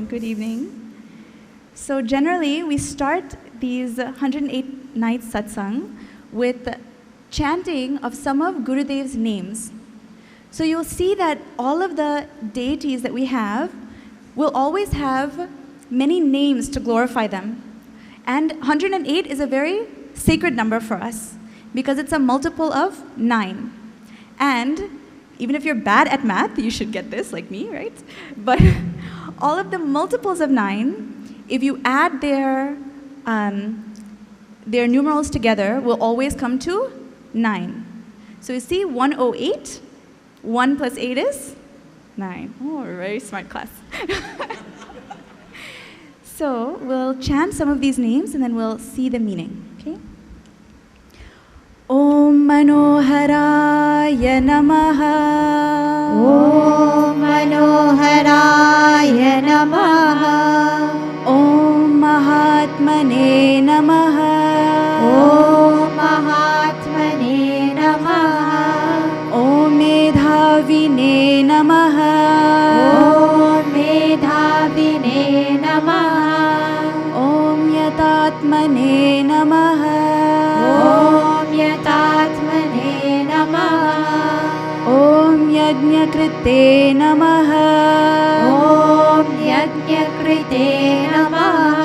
Good evening. So generally, we start these 108 nights satsang with chanting of some of Gurudev's names. So you'll see that all of the deities that we have will always have many names to glorify them. And 108 is a very sacred number for us because it's a multiple of 9. And even if you're bad at math, you should get this, like me, right? But all of the multiples of 9, if you add their numerals together, will always come to 9. So you see 108, 1 plus 8 is 9. Oh, very smart class. So we'll chant some of these names and then we'll see the meaning, okay? Om Manoharaya Namaha. Om Manoharaya Namaha. Om Mahatmane Namaha. Om Mahatmane Namaha. Om Medhavine Namaha. Om Medhavine Namaha. Om Yatatmane Namaha. Om Yatatmane Namaha. Om Yajnakrite Namaha. Om Yajnakrite Namaha.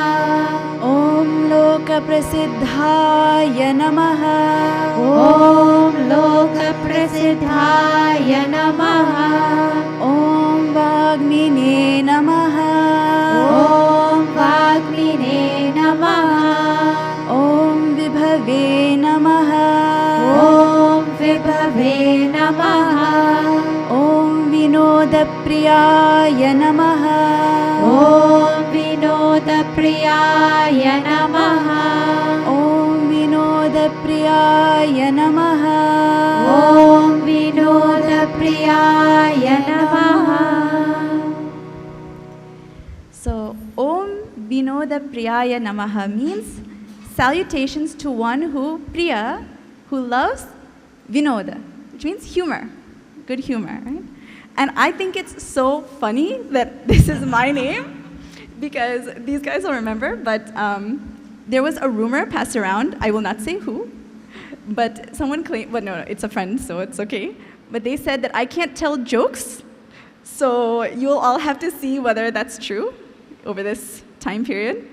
Om Lokaprasiddhaya Namaha. Om Lokaprasiddhaya Namaha. Om Vagmine Namaha. Om Vagmine Namaha. Om Vibhave Namaha. Om Vibhave Namaha. Om Vinodapriyaya Namaha. Om Vinodapriyaya Namaha. Om Vinodapriyaya Namaha. Om Vinodapriyaya Namaha. So, Om Vinodapriyaya Namaha means salutations to one who, Priya, who loves Vinoda, which means humor, good humor, right? And I think it's so funny that this is my name, because these guys will remember, but there was a rumor passed around, I will not say who, but someone claimed, but no, it's a friend, so it's okay, but they said that I can't tell jokes, so you'll all have to see whether that's true over this time period.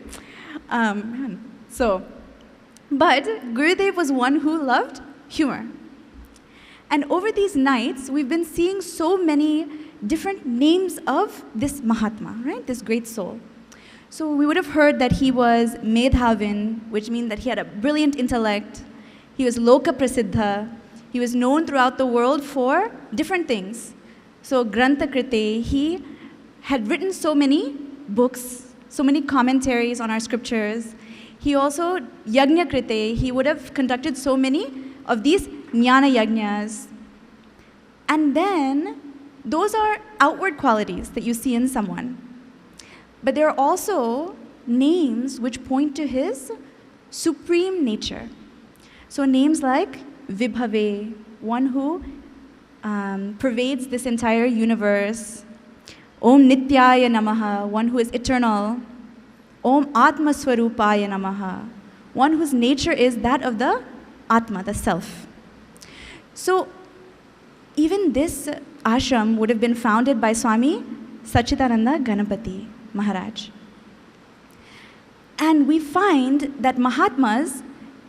But Gurudev was one who loved humor. And over these nights, we've been seeing so many different names of this Mahatma, right? This great soul. So we would have heard that he was Medhavin, which means that he had a brilliant intellect. He was Loka Prasiddha. He was known throughout the world for different things. So Grantha Krite, he had written so many books, so many commentaries on our scriptures. He also, Yajna Krite, he would have conducted so many of these Jnana Yajnas. And then, those are outward qualities that you see in someone. But there are also names which point to his supreme nature. So names like Vibhave, one who pervades this entire universe. Om Nityaya Namaha, one who is eternal. Om Atma Swarupaya Namaha, one whose nature is that of the Atma, the self. So even this ashram would have been founded by Swami Sachidananda Ganapati Maharaj. And we find that Mahatmas,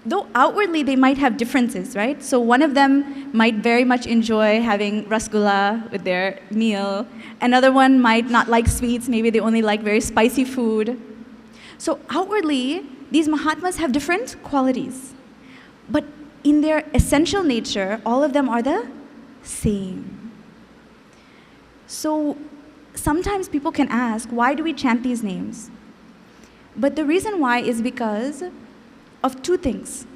though outwardly they might have differences, right? So one of them might very much enjoy having rasgulla with their meal. Another one might not like sweets, maybe they only like very spicy food. So outwardly, these Mahatmas have different qualities. But in their essential nature, all of them are the same. So sometimes people can ask, why do we chant these names? But the reason why is because of two things.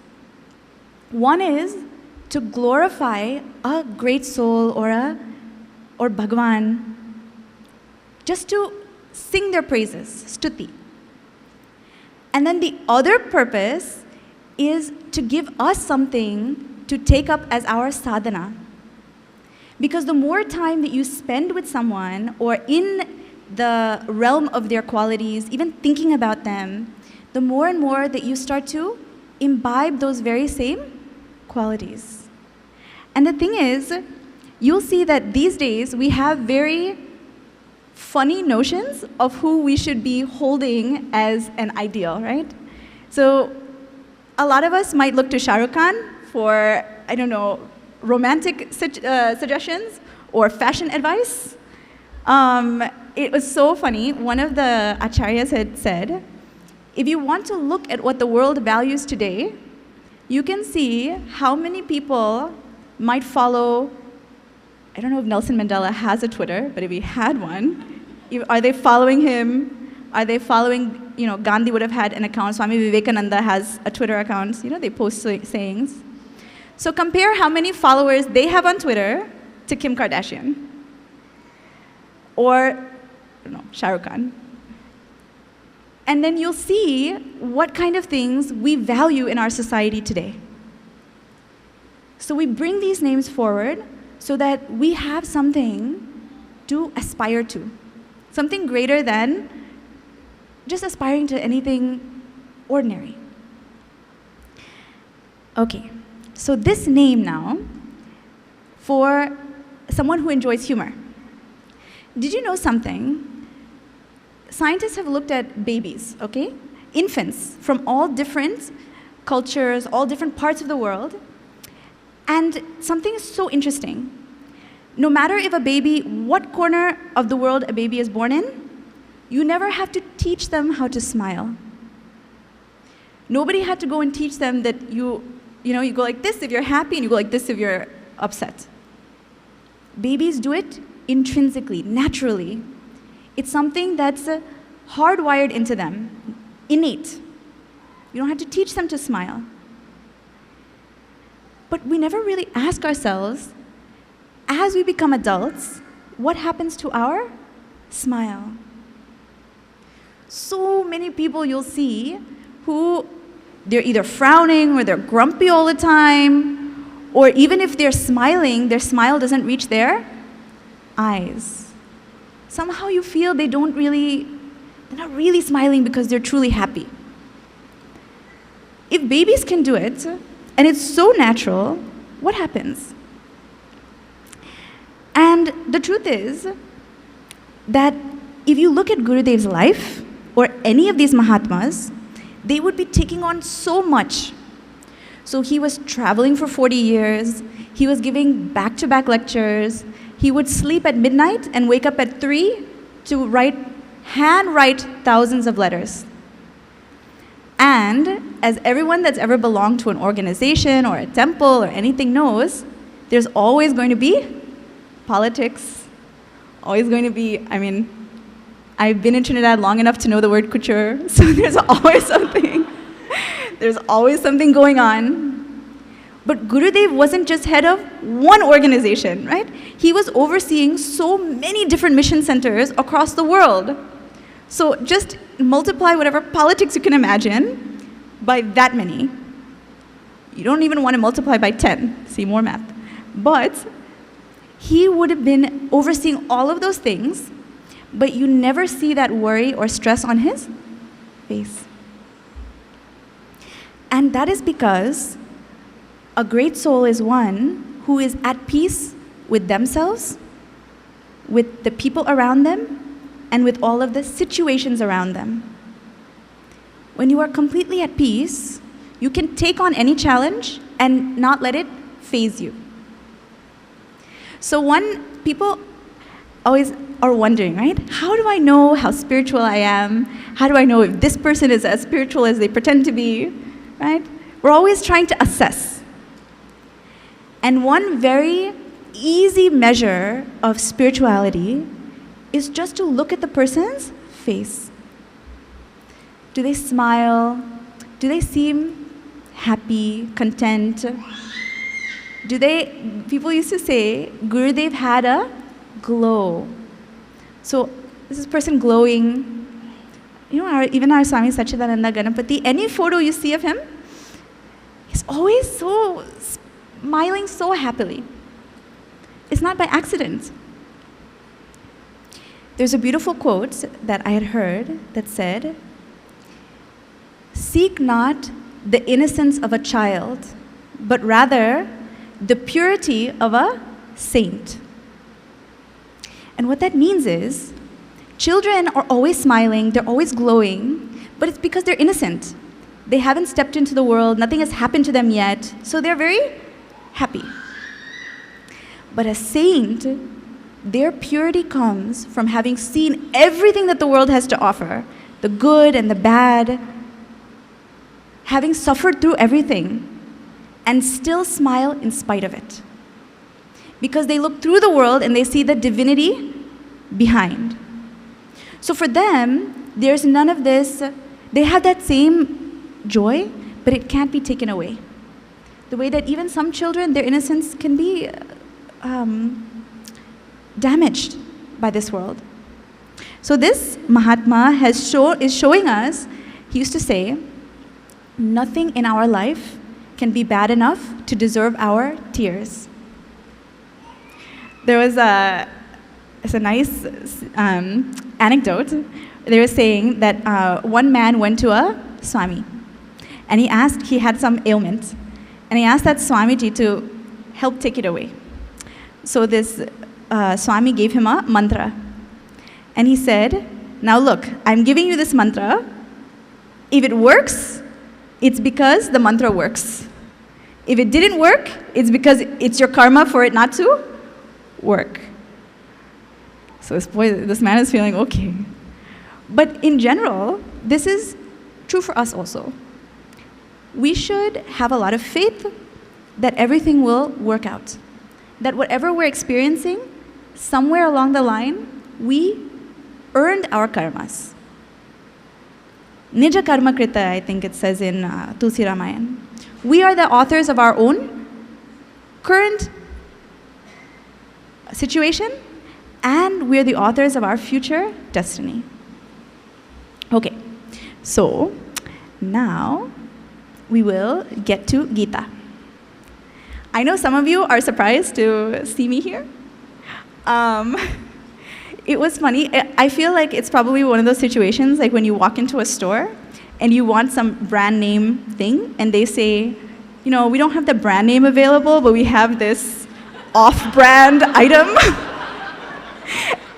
One is to glorify a great soul or Bhagwan, just to sing their praises, stuti. And then the other purpose is to give us something to take up as our sadhana. Because the more time that you spend with someone or in the realm of their qualities, even thinking about them, the more and more that you start to imbibe those very same qualities. And the thing is, you'll see that these days we have very funny notions of who we should be holding as an ideal, right? So a lot of us might look to Shah Rukh Khan for, I don't know, romantic suggestions or fashion advice. It was so funny. One of the acharyas had said, if you want to look at what the world values today, you can see how many people might follow. I don't know if Nelson Mandela has a Twitter, but if he had one, are they following him? Are they following, Gandhi would have had an account, Swami Vivekananda has a Twitter account, they post sayings. So compare how many followers they have on Twitter to Kim Kardashian. Or, I don't know, Shah Rukh Khan. And then you'll see what kind of things we value in our society today. So we bring these names forward so that we have something to aspire to, something greater than just aspiring to anything ordinary. Okay, so this name now, for someone who enjoys humor. Did you know something? Scientists have looked at babies, okay? Infants from all different cultures, all different parts of the world. And something is so interesting. No matter if a baby, what corner of the world a baby is born in, you never have to teach them how to smile. Nobody had to go and teach them that you go like this if you're happy and you go like this if you're upset. Babies do it intrinsically, naturally. It's something that's hardwired into them, innate. You don't have to teach them to smile. But we never really ask ourselves, as we become adults, what happens to our smile? So many people you'll see who they're either frowning or they're grumpy all the time, or even if they're smiling, their smile doesn't reach their eyes. Somehow you feel they're not really smiling because they're truly happy. If babies can do it, and it's so natural, what happens? And the truth is that if you look at Gurudev's life, or any of these Mahatmas, they would be taking on so much. So he was traveling for 40 years, he was giving back-to-back lectures, he would sleep at midnight and wake up at 3 to handwrite thousands of letters. And as everyone that's ever belonged to an organization or a temple or anything knows, there's always going to be politics, always going to be, I've been in Trinidad long enough to know the word couture, so there's always something going on. But Gurudev wasn't just head of one organization, right? He was overseeing so many different mission centers across the world. So just multiply whatever politics you can imagine by that many. You don't even want to multiply by 10, see more math. But he would have been overseeing all of those things, but you never see that worry or stress on his face. And that is because a great soul is one who is at peace with themselves, with the people around them, and with all of the situations around them. When you are completely at peace, you can take on any challenge and not let it faze you. So people always are wondering, right? How do I know how spiritual I am? How do I know if this person is as spiritual as they pretend to be, right? We're always trying to assess. And one very easy measure of spirituality is just to look at the person's face. Do they smile? Do they seem happy, content? People used to say, Gurudev had a glow. So this is person glowing. Even our Swami Sachidananda Ganapati, any photo you see of him, he's always so smiling so happily. It's not by accident. there's a beautiful quote that I had heard that said, "Seek not the innocence of a child, but rather the purity of a saint." And what that means is, children are always smiling, they're always glowing, but it's because they're innocent. They haven't stepped into the world, nothing has happened to them yet, so they're very happy. But a saint, their purity comes from having seen everything that the world has to offer, the good and the bad, having suffered through everything, and still smile in spite of it. Because they look through the world and they see the divinity behind. So for them, there's none of this, they have that same joy, but it can't be taken away. The way that even some children, their innocence can be damaged by this world. So this Mahatma is showing us, he used to say, nothing in our life can be bad enough to deserve our tears. There was it's a nice anecdote. They were saying that one man went to a Swami, and he had some ailment, and he asked that Swamiji to help take it away. So this Swami gave him a mantra, and he said, "Now look, I'm giving you this mantra. If it works, it's because the mantra works. If it didn't work, it's because it's your karma for it not to work." So this man is feeling okay. But in general, this is true for us also. We should have a lot of faith that everything will work out. That whatever we're experiencing, somewhere along the line, we earned our karmas. Nija karma krita, I think it says in Tulsi Ramayan. We are the authors of our own current situation, and we're the authors of our future destiny. Okay, so now we will get to Gita. I know some of you are surprised to see me here. It was funny. I feel like it's probably one of those situations like when you walk into a store and you want some brand name thing and they say, you know, we don't have the brand name available, but we have this off-brand item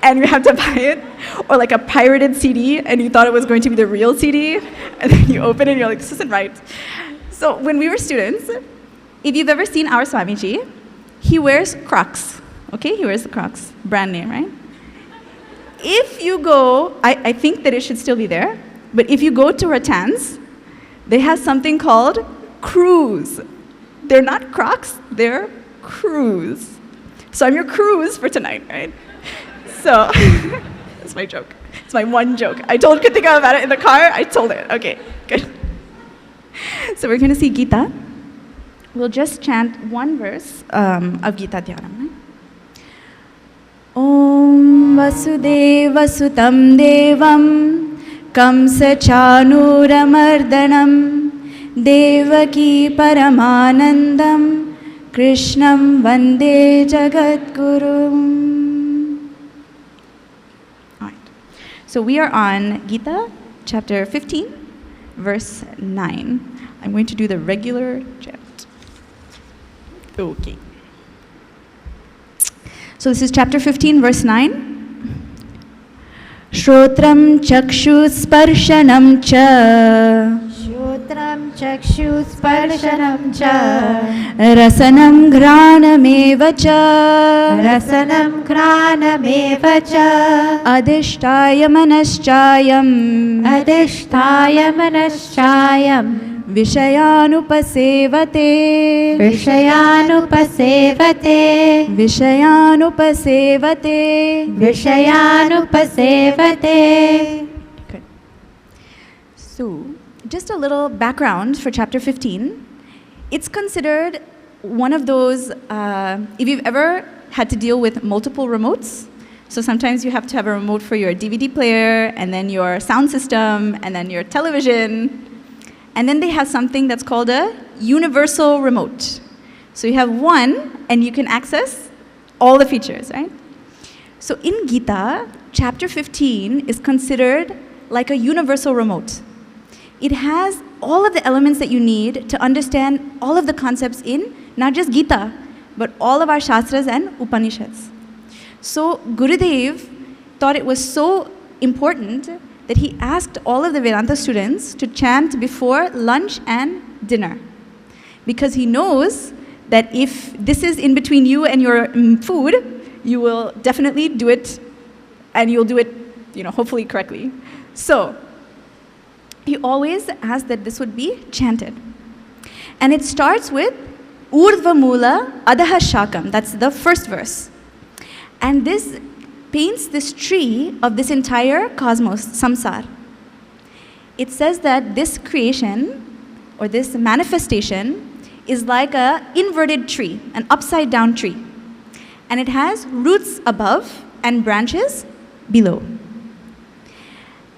and you have to buy it. Or like a pirated CD and you thought it was going to be the real CD and then you open it and you're like, this isn't right. So when we were students, if you've ever seen our Swamiji, he wears Crocs. Okay, he wears the Crocs, brand name, right? If you go, I think that it should still be there, but if you go to Rattan's, they have something called Cruise. They're not Crocs, they're Cruise. So I'm your Cruise for tonight, right? So, that's my joke. It's my one joke. I told Kritika about it in the car, I told it. Okay, good. So we're going to see Gita. We'll just chant one verse of Gita Dhyanam. Om Vasudeva Sutam Devam Kamsa Chanuramardanam Devaki Paramanandam Krishnam Vande Jagadgurum. All right. So we are on Gita, chapter 15, verse 9. I'm going to do the regular chant. Okay. So this is chapter 15, verse 9. Shrotram chakshusparshanam cha Shotram chakshusparshanam cha rasanam ghranameva cha Rasanam kranameva cha adhishtaya manaschayam Adhishtaya manaschayam Vishayanupasevate Vishayanupasevate Vishayanupasevate Vishayanupasevate. Good. So, just a little background for chapter 15. It's considered one of those, if you've ever had to deal with multiple remotes, so sometimes you have to have a remote for your DVD player, and then your sound system, and then your television. And then they have something that's called a universal remote. So you have one, and you can access all the features, right? So in Gita, chapter 15 is considered like a universal remote. It has all of the elements that you need to understand all of the concepts in not just Gita, but all of our Shastras and Upanishads. So Gurudev thought it was so important that he asked all of the Vedanta students to chant before lunch and dinner. Because he knows that if this is in between you and your food, you will definitely do it, and you'll do it, hopefully correctly. So he always asked that this would be chanted. And it starts with Urdhva Mula Adaha Shakam. That's the first verse. And this paints this tree of this entire cosmos, samsara. It says that this creation, or this manifestation, is like an inverted tree, an upside down tree. And it has roots above and branches below.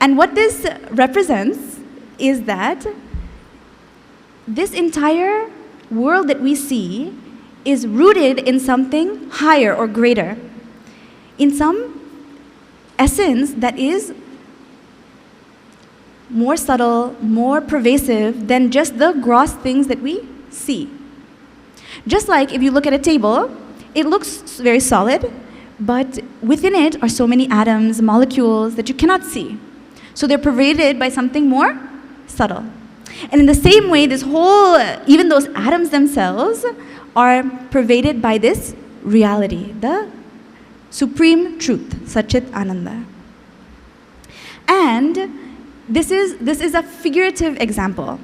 And what this represents is that this entire world that we see is rooted in something higher or greater, in some essence that is more subtle, more pervasive than just the gross things that we see. Just like if you look at a table, it looks very solid, but within it are so many atoms, molecules that you cannot see. So they're pervaded by something more subtle. And in the same way, even those atoms themselves are pervaded by this reality, the supreme truth, Satchit Ananda. And this is a figurative example.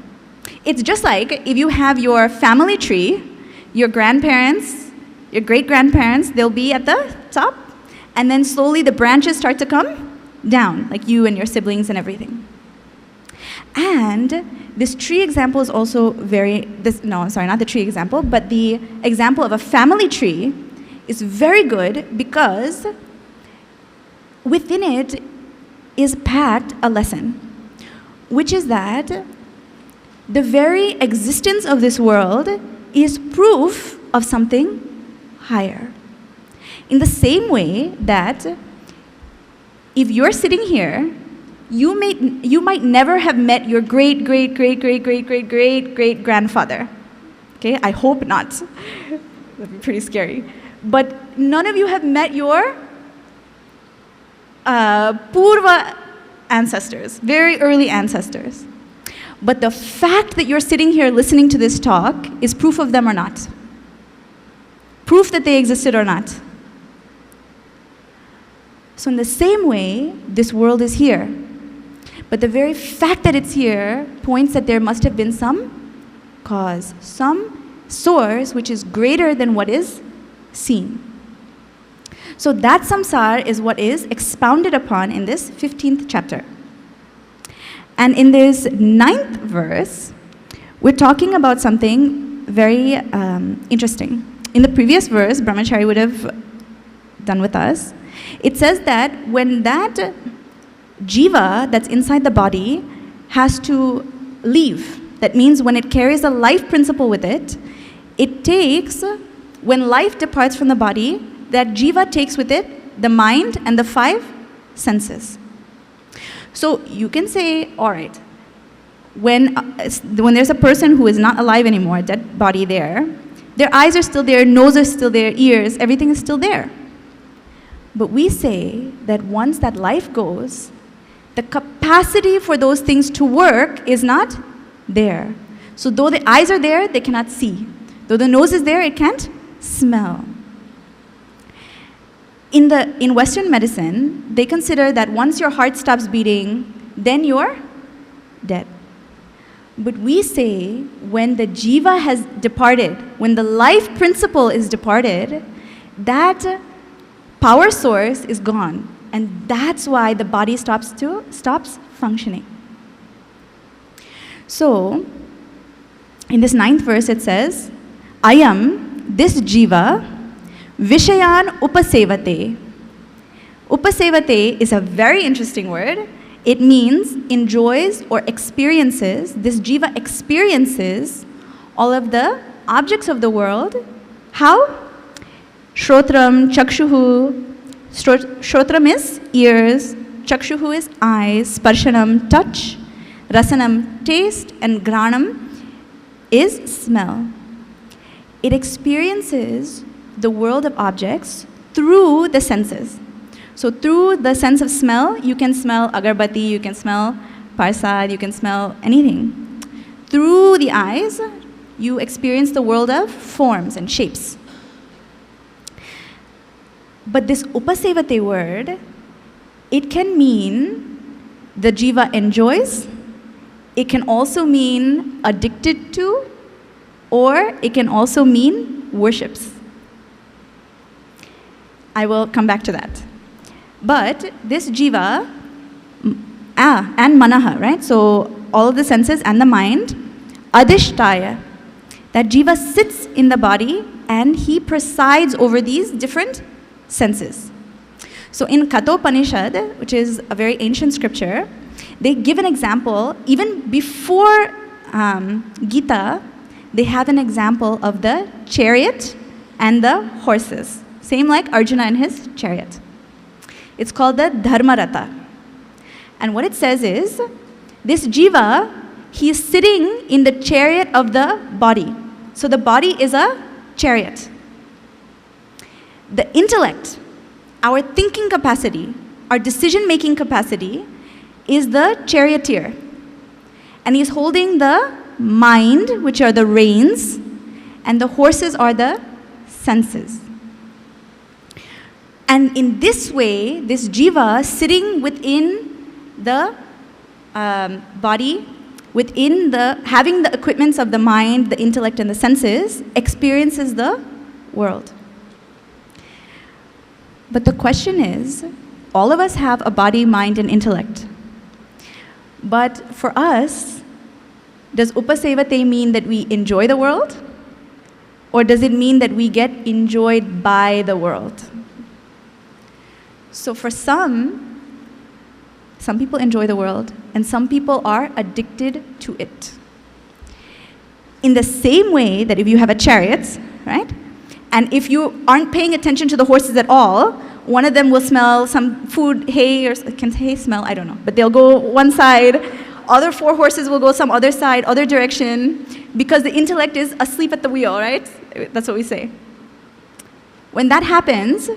It's just like if you have your family tree, your grandparents, your great-grandparents, they'll be at the top, and then slowly the branches start to come down, like you and your siblings and everything. And this tree example is also not the tree example, but the example of a family tree is very good because within it is packed a lesson, which is that the very existence of this world is proof of something higher. In the same way that if you're sitting here, you might never have met your great-great-great-great-great-great-great-great-grandfather. Okay, I hope not. That'd be pretty scary. But none of you have met your Purva ancestors, very early ancestors. But the fact that you're sitting here listening to this talk is proof of them or not. Proof that they existed or not. So in the same way, this world is here. But the very fact that it's here points that there must have been some cause, some source which is greater than what is seen. So that samsara is what is expounded upon in this 15th chapter. And in this 9th verse, we're talking about something very interesting. In the previous verse, Brahmachari would have done with us. It says that when that jiva that's inside the body has to leave, that means when it carries a life principle with it, when life departs from the body, that jiva takes with it the mind and the 5 senses. So you can say, all right, when there's a person who is not alive anymore, a dead body there, their eyes are still there, nose is still there, ears, everything is still there. But we say that once that life goes, the capacity for those things to work is not there. So though the eyes are there, they cannot see. Though the nose is there, it can't smell. In Western medicine, they consider that once your heart stops beating, then you're dead. But we say when the jiva has departed, when the life principle is departed, that power source is gone. And that's why the body stops functioning. So, in this 9th verse it says, Ayam, this jiva, Vishayan upasevate. Upasevate is a very interesting word. It means enjoys or experiences. This jiva experiences all of the objects of the world. How? Shrotram, chakshuhu, Shrotram is ears, Chakshuhu is eyes, Sparshanam touch, Rasanam taste, and Granam is smell. It experiences the world of objects through the senses. So through the sense of smell, you can smell agarbatti, you can smell parsad, you can smell anything. Through the eyes, you experience the world of forms and shapes. But this upasevate word, it can mean the jiva enjoys, it can also mean addicted to, or it can also mean worships. I will come back to that. But this jiva, and manaha, right? So all of the senses and the mind, adhishtaya, that jiva sits in the body and he presides over these different senses. So in Kathopanishad, which is a very ancient scripture, they give an example, even before Gita, they have an example of the chariot and the horses. Same like Arjuna and his chariot. It's called the Dharmarata. And what it says is, this jiva, he is sitting in the chariot of the body. So the body is a chariot. The intellect, our thinking capacity, our decision-making capacity, is the charioteer. And he's holding the mind, which are the reins, and the horses are the senses. And in this way, this jiva sitting within the body, within having the equipments of the mind, the intellect, and the senses, experiences the world. But the question is, all of us have a body, mind, and intellect. But for us, does upasevate mean that we enjoy the world? Or does it mean that we get enjoyed by the world? So for some people enjoy the world, and some people are addicted to it. In the same way that if you have a chariot, right? And if you aren't paying attention to the horses at all, one of them will smell some food, hay, or can hay smell? I don't know. But they'll go one side, other 4 horses will go some other side, other direction, because the intellect is asleep at the wheel, right? That's what we say. When that happens,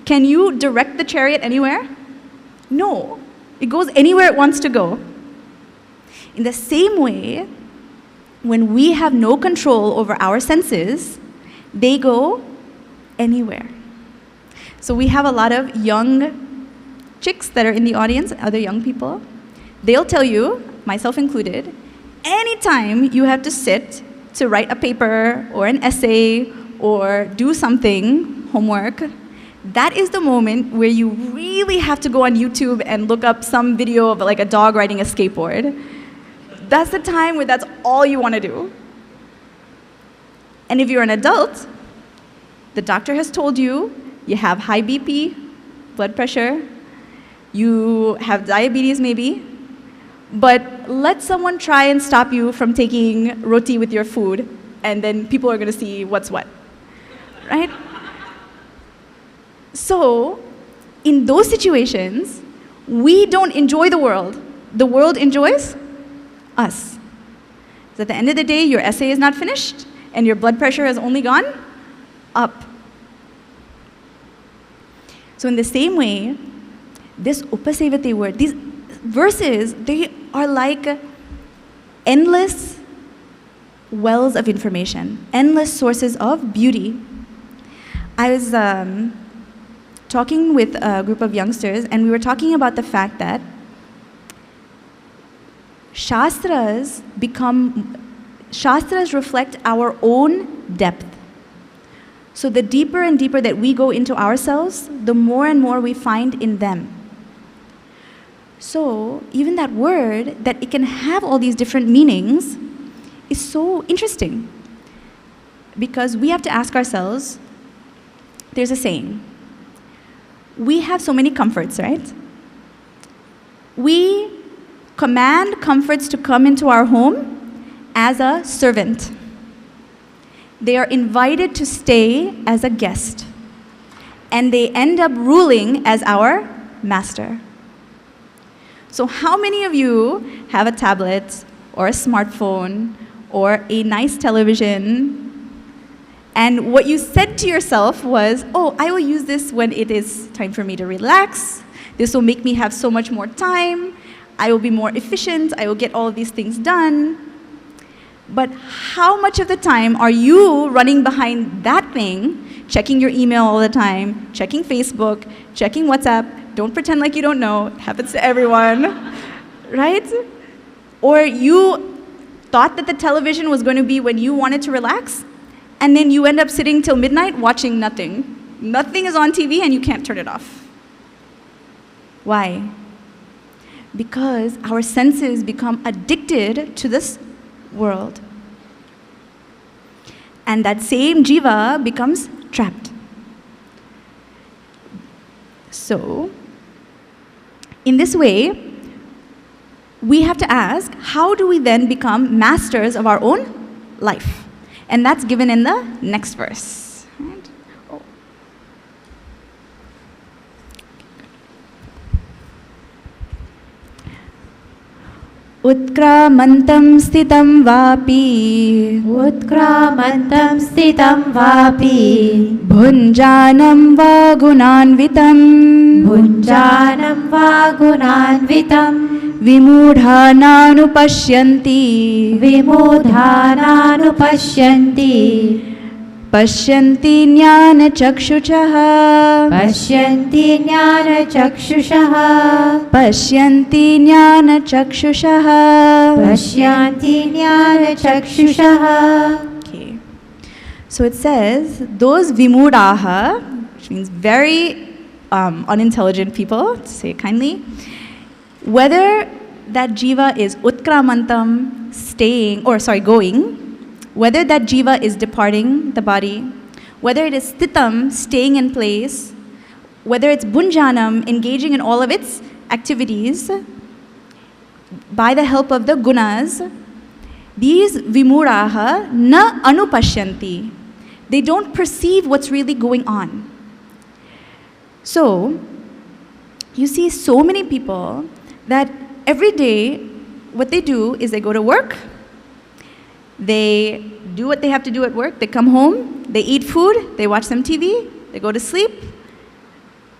can you direct the chariot anywhere? No. It goes anywhere it wants to go. In the same way, when we have no control over our senses, they go anywhere. So we have a lot of young chicks that are in the audience, other young people. They'll tell you, myself included, anytime you have to sit to write a paper or an essay or do something, homework, that is the moment where you really have to go on YouTube and look up some video of like a dog riding a skateboard. That's the time where that's all you want to do. And if you're an adult, the doctor has told you you have high BP, blood pressure, you have diabetes maybe, but let someone try and stop you from taking roti with your food, and then people are going to see what's what, right? So, in those situations, we don't enjoy the world. The world enjoys us. So at the end of the day, your essay is not finished, and your blood pressure has only gone up. So in the same way, this upasevate word, these verses, they are like endless wells of information, endless sources of beauty. I was talking with a group of youngsters, and we were talking about the fact that Shastras reflect our own depth. So the deeper and deeper that we go into ourselves, the more and more we find in them. So even that word, that it can have all these different meanings, is so interesting. Because we have to ask ourselves, there's a saying, we have so many comforts, right? We command comforts to come into our home as a servant. They are invited to stay as a guest. and they end up ruling as our master. So how many of you have a tablet or a smartphone or a nice television, and what you said to yourself was, oh, I will use this when it is time for me to relax. This will make me have so much more time. I will be more efficient. I will get all of these things done. But how much of the time are you running behind that thing, checking your email all the time, checking Facebook, checking WhatsApp? Don't pretend like you don't know. It happens to everyone, right? Or you thought that the television was going to be when you wanted to relax, and then you end up sitting till midnight watching nothing. Nothing is on TV and you can't turn it off. Why? Because our senses become addicted to this world. And that same jiva becomes trapped. So, in this way, we have to ask, how do we then become masters of our own life? And that's given in the next verse. Right? Oh. Utkramantam sthitam vapi Utkramantam sthitam vapi Bhunjanam va gunanvitam Bhunjanam va gunanvitam Vimudhananupashyanti Vimudhananupashyanti Pashyanti jnana chakshushah Pashyanti jnana chakshushah Pashyanti jnana chakshushah. Pashyanti jnana chakshushah. Okay. So it says, those vimudaha, which means very unintelligent people, to say it kindly, whether that jiva is utkramantam, going, whether that jiva is departing the body, whether it is sthitam, staying in place, whether it's bhunjanam, engaging in all of its activities, by the help of the gunas, these vimuraha na anupashyanti. They don't perceive what's really going on. So, you see so many people that every day what they do is they go to work, they do what they have to do at work, they come home, they eat food, they watch some TV, they go to sleep,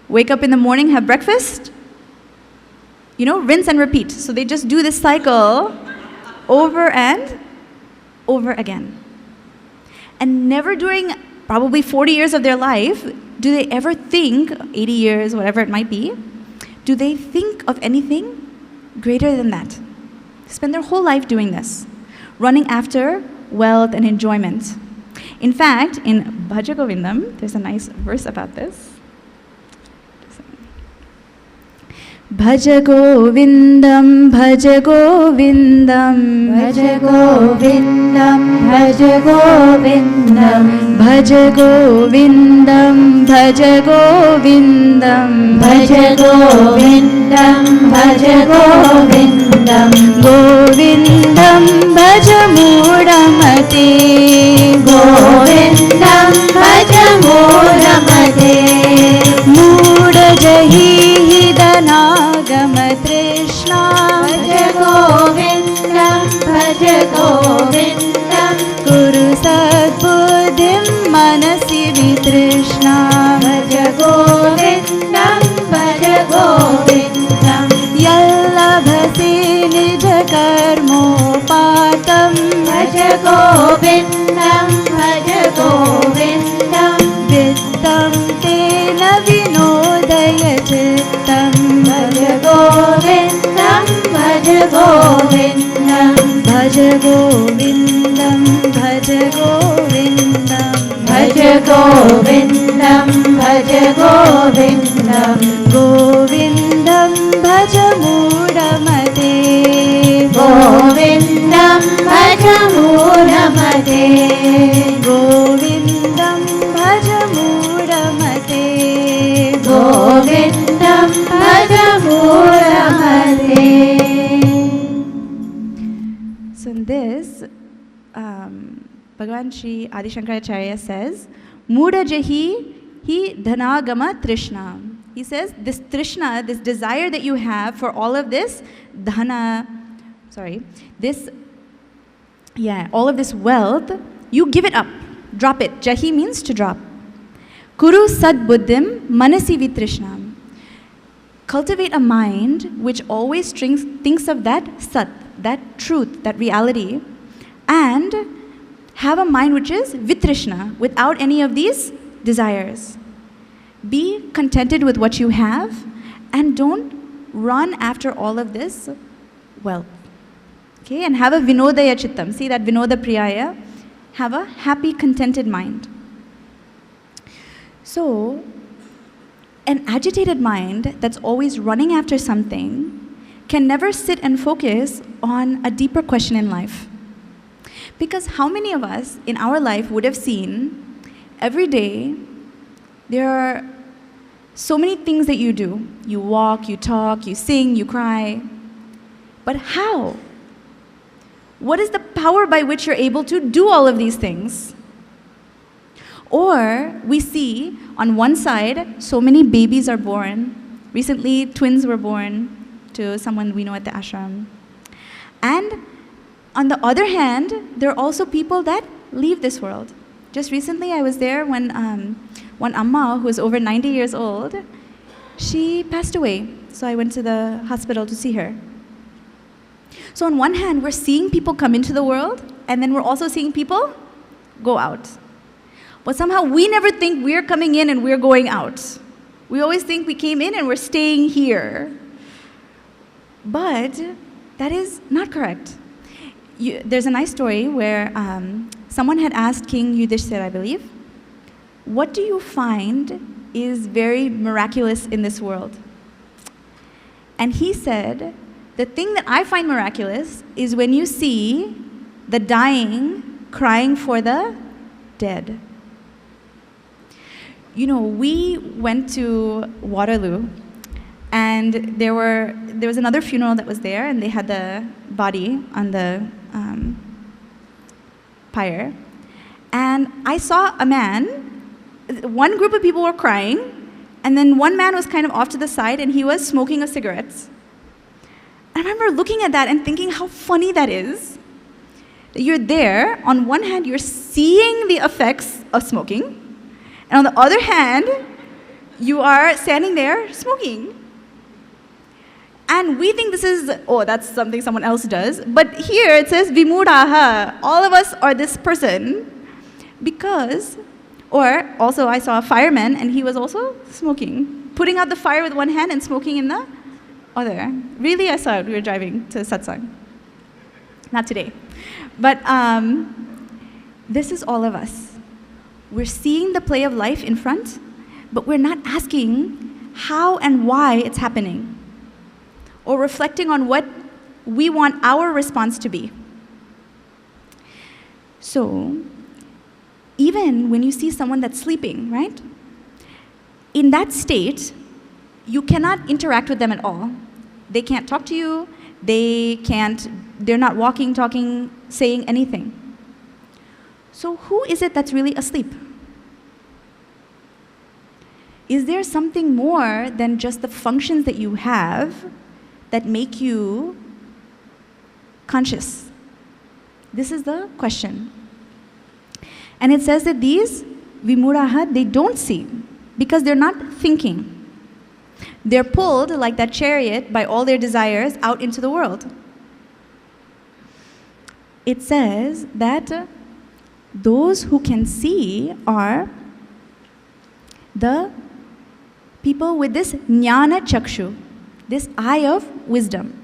wake up in the morning, have breakfast, rinse and repeat. So they just do this cycle over and over again. And never during probably 40 years of their life do they ever think, 80 years, whatever it might be, do they think of anything greater than that? They spend their whole life doing this, running after wealth and enjoyment. In fact, in Bhaja Govindam, there's a nice verse about this. Bhaja Govindam, Bhaja Govindam, Bhaja Govindam, Bhaja Govindam, Bhaja Govindam, Bhaja Govindam, Bhaja Govindam, Bhaja Govindam, Govindam Bhaja Mudamate, Govindam Bhaja Mudamate, Mudajahi Hidanagama Trishna, Bhaja Govindam, Bhaja Govindam, Kuru Sadbuddhim Manasi Vitrishna, Bhaja Govindam, Bhaja Govindam, Yallabhasi Nija Karmopatam, Bhaja Govindam, Bhaja Govindam, Vittam Tena Vinodaya Chittam, Bhaja Govindam, Bhaja Govindam, Bhaja Govindam, Bhaja Govindam, Bhaja Govindam, Bhaja Govindam, Govindam Bhaja Mudamate, Govindam Bhaja Mudamate, Govindam Bhaja Mudamate, Govindam Bhaja Mudamate. So in this, Bhagavan Sri Adi Shankaracharya says, Muda Jahi Hi dhanagama trishna. He says, this trishna, this desire that you have for all of this dhana, all of this wealth, you give it up. Drop it. Jahi means to drop. Kuru sad buddhim manasi vitrishnam. Cultivate a mind which always thinks of that sat, that truth, that reality, and have a mind which is vitrishna, without any of these desires. Be contented with what you have and don't run after all of this wealth. Okay, and have a vinodaya chittam. See that vinoda priyaya? Have a happy, contented mind. So, an agitated mind that's always running after something can never sit and focus on a deeper question in life. Because how many of us in our life would have seen every day there are so many things that you do. You walk, you talk, you sing, you cry. But how? What is the power by which you're able to do all of these things? Or we see on one side, so many babies are born. Recently, twins were born to someone we know at the ashram. And on the other hand, there are also people that leave this world. Just recently, I was there when one amma who was over 90 years old, she passed away. So I went to the hospital to see her. So on one hand, we're seeing people come into the world, and then we're also seeing people go out. But somehow we never think we're coming in and we're going out. We always think we came in and we're staying here. But that is not correct. There's a nice story where someone had asked King Yudhishthira, I believe, what do you find is very miraculous in this world? And he said, the thing that I find miraculous is when you see the dying crying for the dead. You know, we went to Waterloo, and there was another funeral that was there, and they had the body on the pyre. And I saw a man, one group of people were crying, and then one man was kind of off to the side, and he was smoking a cigarette. I remember looking at that and thinking how funny that is. You're there, on one hand, you're seeing the effects of smoking, and on the other hand, you are standing there smoking. And we think this is, that's something someone else does. But here it says, Vimuraha. All of us are this person. Because, or also I saw a fireman, and he was also smoking. Putting out the fire with one hand and smoking in the other. Really, I saw it. We were driving to satsang. Not today. But this is all of us. We're seeing the play of life in front, but we're not asking how and why it's happening, or reflecting on what we want our response to be. So, even when you see someone that's sleeping, right? In that state, you cannot interact with them at all. They can't talk to you, they're not walking, talking, saying anything. So who is it that's really asleep? Is there something more than just the functions that you have that make you conscious? This is the question. And it says that these vimuraha, they don't see because they're not thinking. They're pulled like that chariot by all their desires out into the world. It says that those who can see are the people with this jnana chakshu, this eye of wisdom.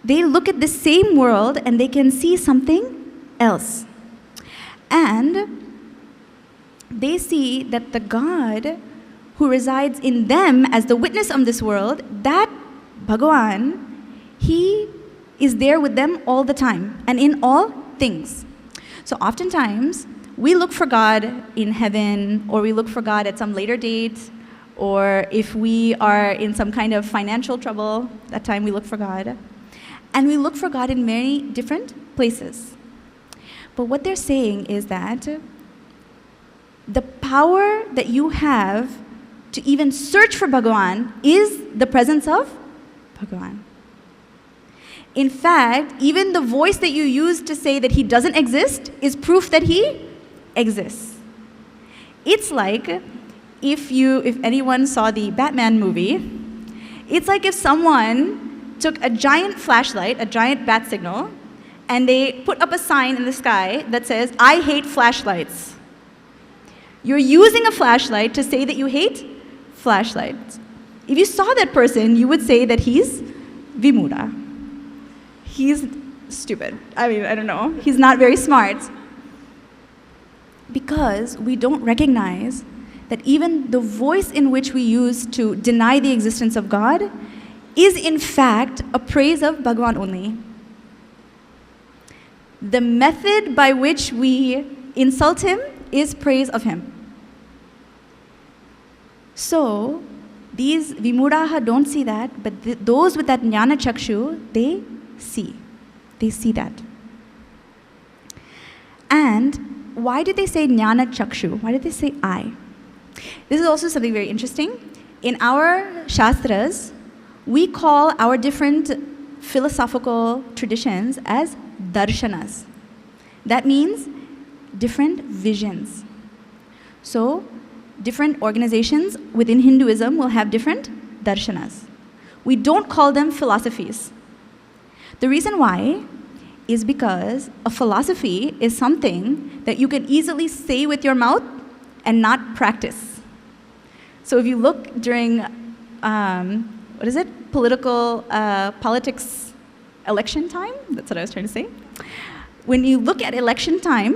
They look at the same world and they can see something else. And they see that the God who resides in them as the witness of this world, that Bhagavan, he is there with them all the time and in all things. So oftentimes, we look for God in heaven, or we look for God at some later date, or if we are in some kind of financial trouble, that time we look for God. And we look for God in many different places. But what they're saying is that the power that you have to even search for Bhagavan is the presence of Bhagavan. In fact, even the voice that you use to say that he doesn't exist is proof that he exists. It's like if anyone saw the Batman movie, it's like if someone took a giant flashlight, a giant bat signal, and they put up a sign in the sky that says, "I hate flashlights." You're using a flashlight to say that you hate flashlights. If you saw that person, you would say that he's Vimura. He's stupid. I mean, I don't know. He's not very smart. Because we don't recognize that even the voice in which we use to deny the existence of God is in fact a praise of Bhagavan only. The method by which we insult him is praise of him. So, these Vimuraha don't see that, but those with that Jnana Chakshu, they see. They see that. And why did they say Jnana Chakshu? Why did they say I? This is also something very interesting. In our Shastras, we call our different philosophical traditions as darshanas. That means different visions. So, different organizations within Hinduism will have different darshanas. We don't call them philosophies. The reason why is because a philosophy is something that you can easily say with your mouth and not practice. So if you look during, politics election time, that's what I was trying to say. When you look at election time,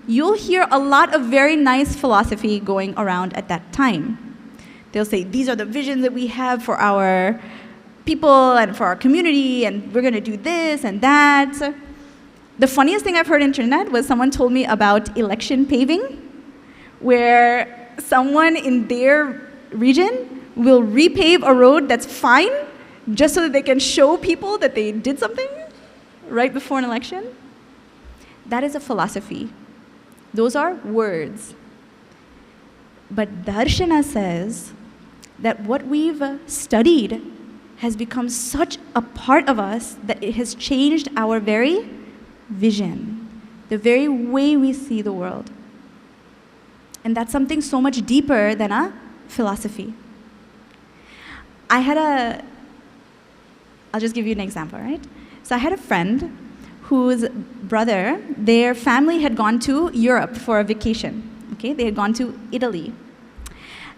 you'll hear a lot of very nice philosophy going around at that time. They'll say, these are the visions that we have for our people and for our community, and we're going to do this and that. The funniest thing I've heard in Trinidad was someone told me about election paving, where someone in their region will repave a road that's fine just so that they can show people that they did something right before an election. That is a philosophy. Those are words. But Darshana says that what we've studied has become such a part of us that it has changed our very vision, the very way we see the world. And that's something so much deeper than a philosophy. I'll just give you an example, right? So I had a friend whose brother, their family had gone to Europe for a vacation. Okay, they had gone to Italy.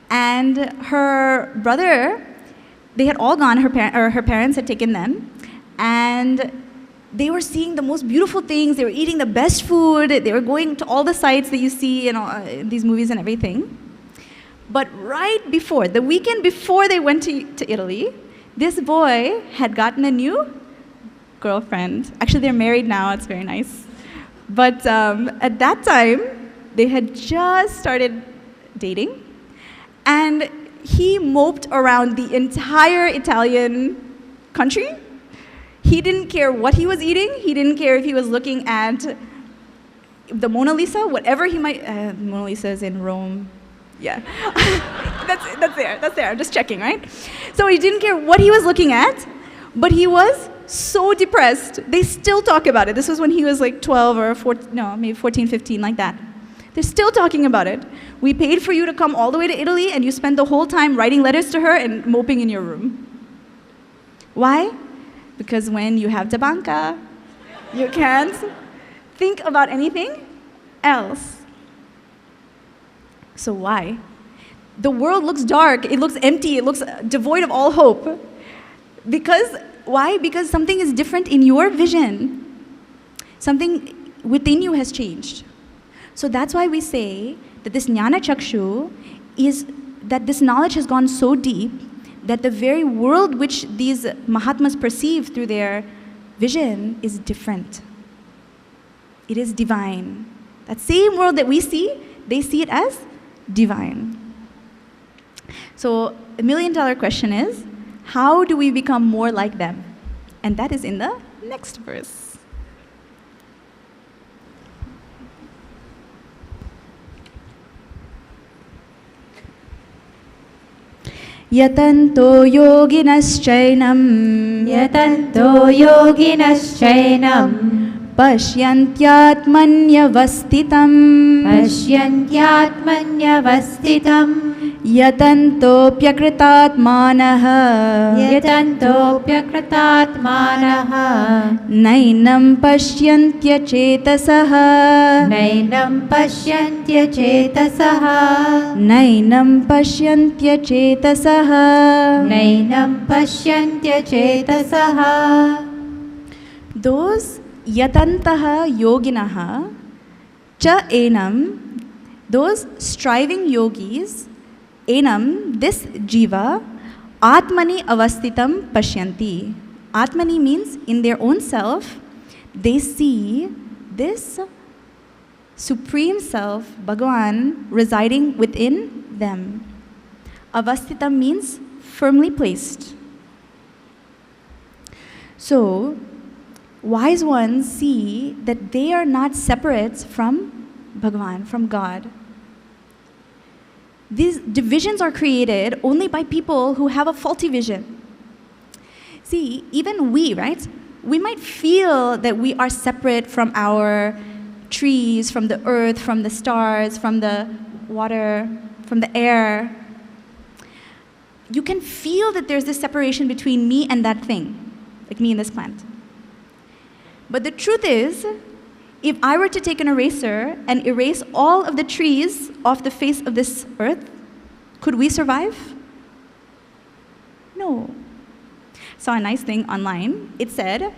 And her brother, they had all gone, her parents had taken them, and they were seeing the most beautiful things, they were eating the best food, they were going to all the sites that you see in these movies and everything. But right before, the weekend before they went to Italy, this boy had gotten a new girlfriend. Actually, they're married now, it's very nice. But at that time, they had just started dating, and he moped around the entire Italian country. He didn't care what he was eating. He didn't care if he was looking at the Mona Lisa, whatever he might. Mona Lisa is in Rome. Yeah, that's there. I'm just checking, right? So he didn't care what he was looking at, but he was so depressed. They still talk about it. This was when he was like 12 or 14, no, maybe 14, 15, like that. They're still talking about it. We paid for you to come all the way to Italy, and you spent the whole time writing letters to her and moping in your room. Why? Because when you have tabanka, you can't think about anything else. So why? The world looks dark, it looks empty, it looks devoid of all hope. Why? Because something is different in your vision. Something within you has changed. So that's why we say that this Jnana Chakshu is that this knowledge has gone so deep that the very world which these Mahatmas perceive through their vision is different. It is divine. That same world that we see, they see it as divine. So $1 million question is, how do we become more like them? And that is in the next verse. yatanto yoginaschainam yatanto yoginaschainam pasyantyatmanyavastitam pasyantyatmanyavastitam yatantopyakritatmanaha yatantopyakritatmanaha nainam pasyantyachetasaha nainam pasyantyachetasaha nainam pasyantyachetasaha nainam pasyantyachetasaha. Those yatantaha yoginaha cha enam, those striving yogis, enam, this jiva, atmani avastitam pashyanti. Atmani means in their own self, they see this supreme self, Bhagavan, residing within them. Avastitam means firmly placed. So, wise ones see that they are not separate from Bhagavan, from God. These divisions are created only by people who have a faulty vision. See, even we, right? We might feel that we are separate from our trees, from the earth, from the stars, from the water, from the air. You can feel that there's this separation between me and that thing, like me and this plant. But the truth is, if I were to take an eraser and erase all of the trees off the face of this earth, could we survive? No. Saw a nice thing online. It said,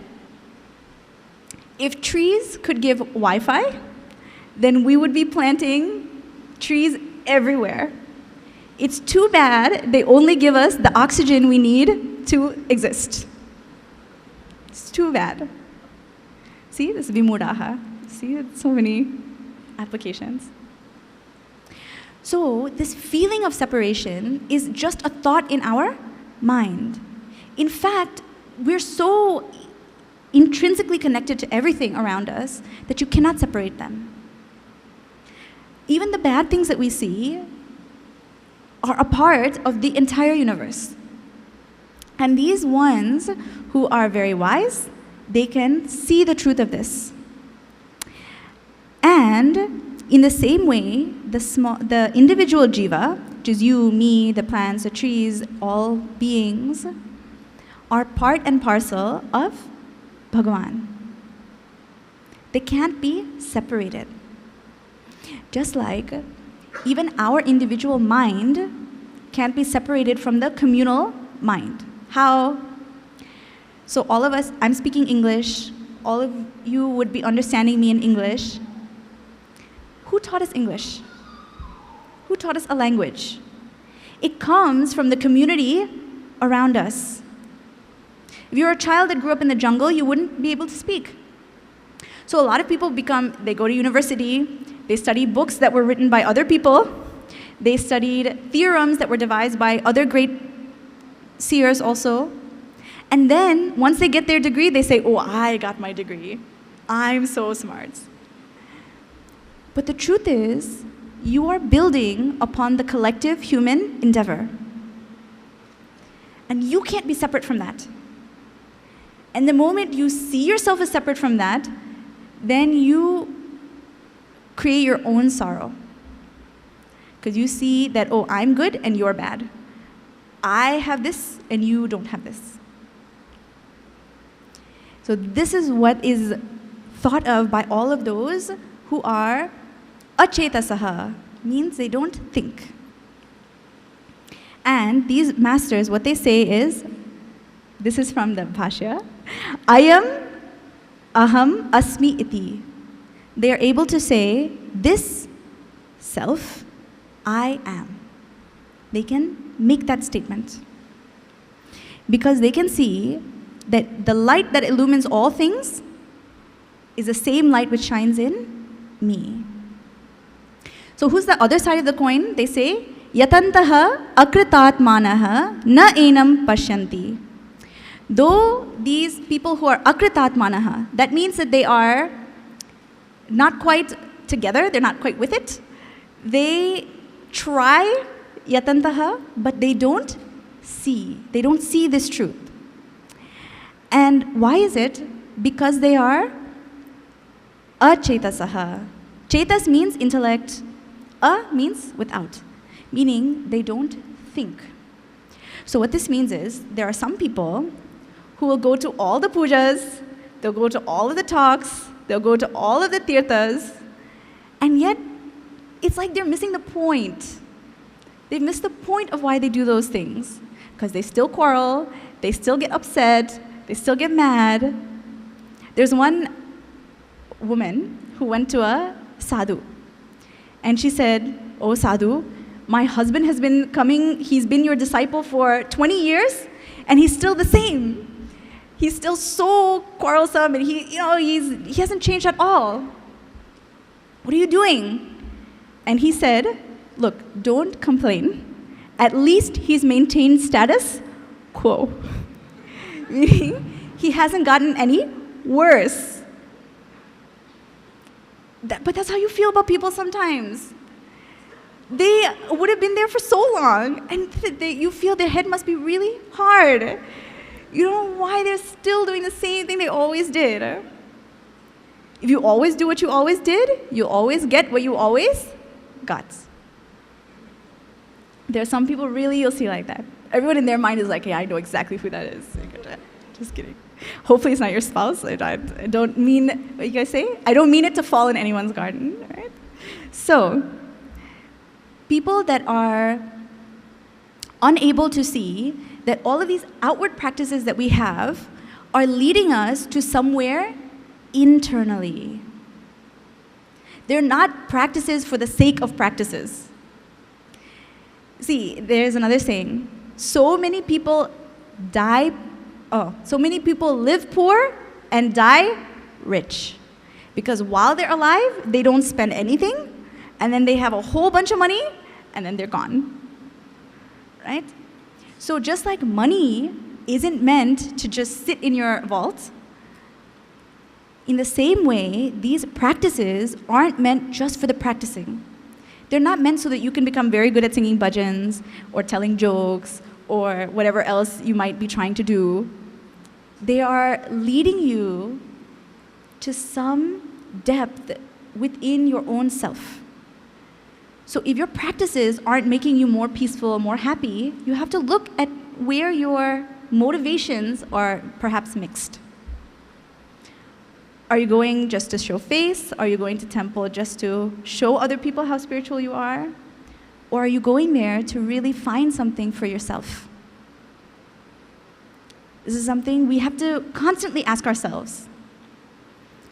if trees could give Wi-Fi, then we would be planting trees everywhere. It's too bad they only give us the oxygen we need to exist. It's too bad. See, this is Vimudaha. See, so many applications. So, this feeling of separation is just a thought in our mind. In fact, we're so intrinsically connected to everything around us that you cannot separate them. Even the bad things that we see are a part of the entire universe. And these ones who are very wise, they can see the truth of this. And in the same way, the individual jiva, which is you, me, the plants, the trees, all beings, are part and parcel of Bhagavan. They can't be separated. Just like even our individual mind can't be separated from the communal mind. How? So all of us, I'm speaking English, all of you would be understanding me in English. Who taught us English? Who taught us a language? It comes from the community around us. If you're a child that grew up in the jungle, you wouldn't be able to speak. So a lot of people they go to university, they study books that were written by other people, they studied theorems that were devised by other great seers also. And then, once they get their degree, they say, oh, I got my degree. I'm so smart. But the truth is, you are building upon the collective human endeavor. And you can't be separate from that. And the moment you see yourself as separate from that, then you create your own sorrow. Because you see that, oh, I'm good and you're bad. I have this and you don't have this. So this is what is thought of by all of those who are achetasaha, means they don't think. And these masters, what they say is, this is from the Bhashya, Ayam aham asmi iti. They are able to say, this self, I am. They can make that statement. Because they can see that the light that illumines all things is the same light which shines in me. So who's the other side of the coin? They say, yatantaha akritatmanaha na enam pashyanti. Though these people who are akritatmanaha, that means that they are not quite together, they're not quite with it. They try yatantaha, but they don't see. They don't see this truth. And why is it? Because they are achetasaha. Chetas means intellect. A means without, meaning they don't think. So what this means is there are some people who will go to all the pujas, they'll go to all of the talks, they'll go to all of the tirthas, and yet it's like they're missing the point. They've missed the point of why they do those things. Because they still quarrel, they still get upset, they still get mad. There's one woman who went to a sadhu. And she said, "Oh sadhu, my husband has been coming, he's been your disciple for 20 years, and he's still the same. He's still so quarrelsome, and he hasn't changed at all. What are you doing?" And he said, "Look, don't complain. At least he's maintained status quo." Meaning, he hasn't gotten any worse. But that's how you feel about people sometimes. They would have been there for so long, and you feel their head must be really hard. You don't know why they're still doing the same thing they always did. If you always do what you always did, you always get what you always got. There are some people really you'll see like that. Everyone in their mind is like, "Hey, I know exactly who that is." Just kidding. Hopefully it's not your spouse. I don't mean, what you guys say? I don't mean it to fall in anyone's garden, right? So, people that are unable to see that all of these outward practices that we have are leading us to somewhere internally. They're not practices for the sake of practices. See, there's another saying. So many people live poor and die rich. Because while they're alive, they don't spend anything, and then they have a whole bunch of money, and then they're gone. Right? So just like money isn't meant to just sit in your vault, in the same way, these practices aren't meant just for the practicing. They're not meant so that you can become very good at singing bhajans or telling jokes or whatever else you might be trying to do. They are leading you to some depth within your own self. So if your practices aren't making you more peaceful, more happy, you have to look at where your motivations are perhaps mixed. Are you going just to show face? Are you going to temple just to show other people how spiritual you are? Or are you going there to really find something for yourself? This is something we have to constantly ask ourselves.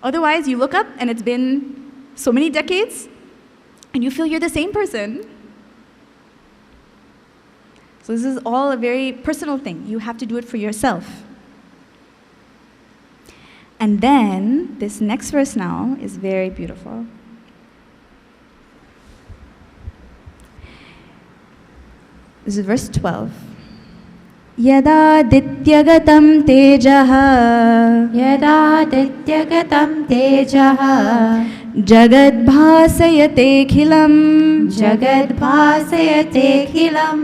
Otherwise, you look up and it's been so many decades and you feel you're the same person. So this is all a very personal thing. You have to do it for yourself. And then, this next verse now is very beautiful. This is verse 12. Yada dityagatam tejaha यदादित्यगतं तेजः jagadbhasayatekhilam जगद्भासयतेऽखिलं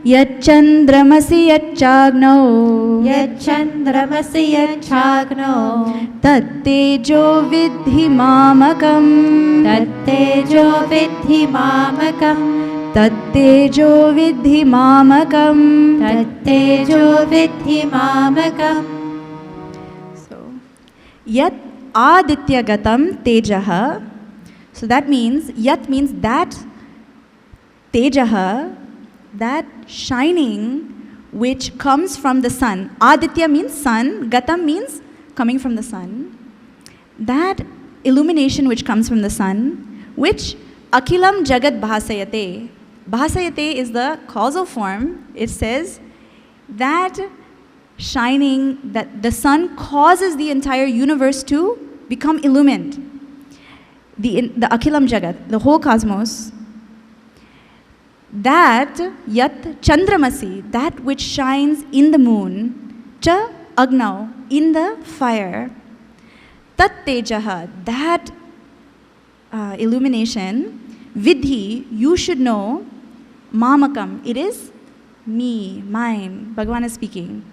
yachandramasi yachagno यच्चन्द्रमसि यच्छाग्नो tattejo vidhi mamakam तत्तेजो विद्धि मामकं tattejo vidhi mamakam. तत्तेजो विद्धि मामकम्. So, yat adityagatam tejaha. So that means, yat means that tejaha, that shining which comes from the sun. Aditya means sun, gatam means coming from the sun. That illumination which comes from the sun, which akilam jagat bhasayate. Bhasayate is the causal form. It says that shining, that the sun causes the entire universe to become illumined. The akilam jagat, the whole cosmos. That yat chandramasi, that which shines in the moon, cha agnau, in the fire, tat tejaha, that illumination, vidhi, you should know, mamakam, it is me, mine. Bhagavan is speaking.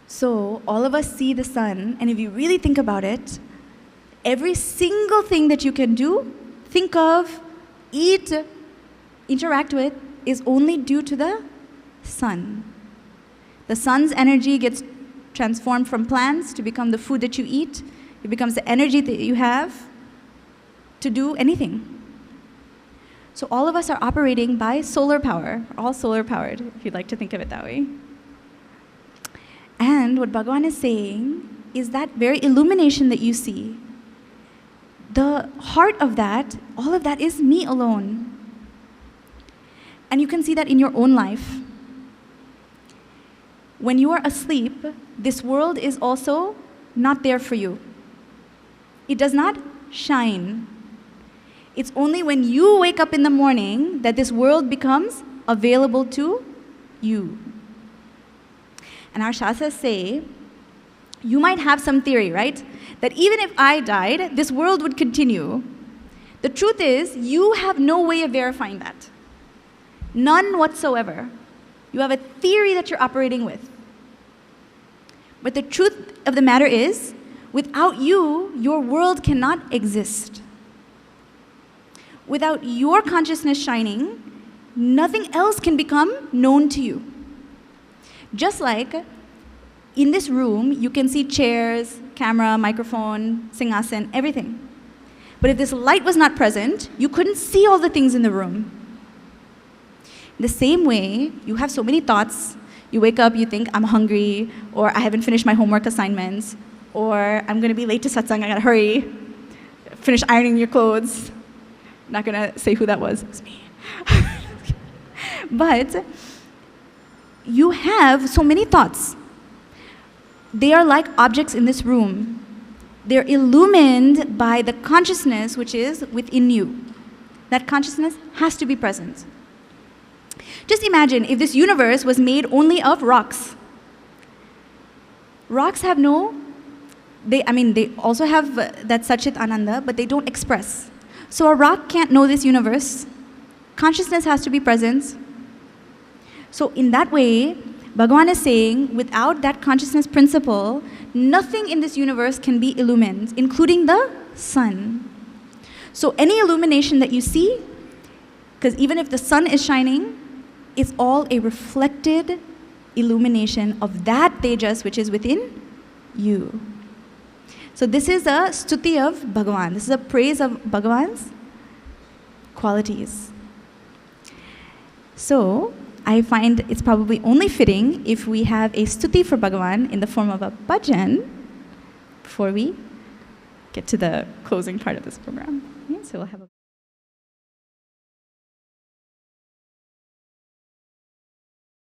So all of us see the sun, and if you really think about it, every single thing that you can do, think of, eat, interact with, is only due to the sun. The sun's energy gets transformed from plants to become the food that you eat. It becomes the energy that you have to do anything. So all of us are operating by solar power, all solar powered, if you'd like to think of it that way. And what Bhagavan is saying is that very illumination that you see, the heart of that, all of that is me alone. And you can see that in your own life. When you are asleep, this world is also not there for you. It does not shine. It's only when you wake up in the morning that this world becomes available to you. And our Shastras say, you might have some theory, right? That even if I died, this world would continue. The truth is, you have no way of verifying that. None whatsoever. You have a theory that you're operating with. But the truth of the matter is, without you, your world cannot exist. Without your consciousness shining, nothing else can become known to you. Just like in this room, you can see chairs, camera, microphone, singhasan, everything. But if this light was not present, you couldn't see all the things in the room. In the same way, you have so many thoughts. You wake up, you think, I'm hungry, or I haven't finished my homework assignments, or I'm going to be late to satsang, I got to hurry, finish ironing your clothes. Not going to say who that was. It was me. But you have so many thoughts. They are like objects in this room. They're illumined by the consciousness which is within you. That consciousness has to be present. Just imagine if this universe was made only of rocks. Rocks have they also have that Satchit Ananda, but they don't express. So a rock can't know this universe. Consciousness has to be present. So in that way, Bhagavan is saying, without that consciousness principle, nothing in this universe can be illumined, including the sun. So any illumination that you see, because even if the sun is shining, it's all a reflected illumination of that Tejas which is within you. So this is a stuti of Bhagavan. This is a praise of Bhagavan's qualities. So I find it's probably only fitting if we have a stuti for Bhagavan in the form of a bhajan before we get to the closing part of this program. Yeah, so we'll have a